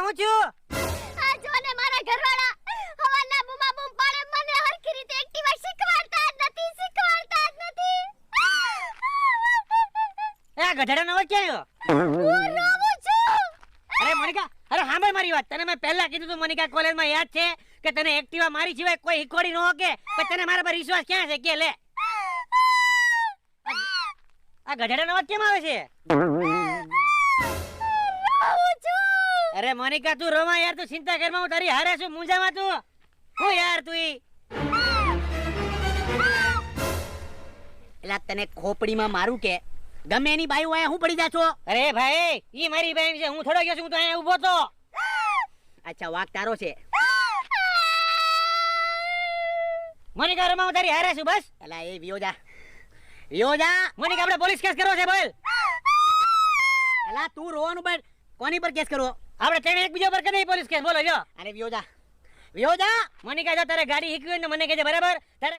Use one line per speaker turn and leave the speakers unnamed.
હું થયું?
આ જો ને મારા ઘરવાળા હવાના બૂમા બૂમ પાડે મને હરખી રીતે એક્ટિવા શીખવાડતા જ નથી.
એ આ ગધેડાનો અવાજ ક્યાં આવ્યો?
હું રોવું છું.
અરે મોનિકા, અરે સાંભળ મારી વાત. તને મેં પહેલા કીધું તું મોનિકા, કોલેજમાં યાદ છે કે તને એક્ટિવા મારી સિવાય કોઈ ઈકોડી ન હોકે? પણ તને મારા પર વિશ્વાસ ક્યાં છે કે લે? આ ગધેડાનો અવાજ કેમ આવે છે?
રોવું છું.
અરે મોનિકા, તું રોવા યાર, તું ચિંતા કરમાં, હું તારી હારે છું. મૂંઝામાં તું હું યાર તું
એલા તને ખોપડીમાં મારું કે ગમે એની બાઈ હોય હું પડી જા છો?
અરે ભાઈ, ઈ મારી બહેન છે, હું થોડો ગયો છું, હું તો અહીંયા ઊભો તો.
અચ્છા, વાક તારો છે.
મોનિકા, રમા, હું તારી હારે છું બસ.
એલા એ વિયોજા
મોનિકા, આપણે પોલીસ કેસ કરવો છે બોલ.
એલા તું રોવાનું બંધ. કોની પર કેસ કરવો?
આપણે તેને એકબીજા પર કદી પોલીસ કેસ બોલો જો.
અરે વિયોજા
મોનિકા, જો તારે ગાડી શીખવી હોય ને મને કહેજે, બરાબર? તારે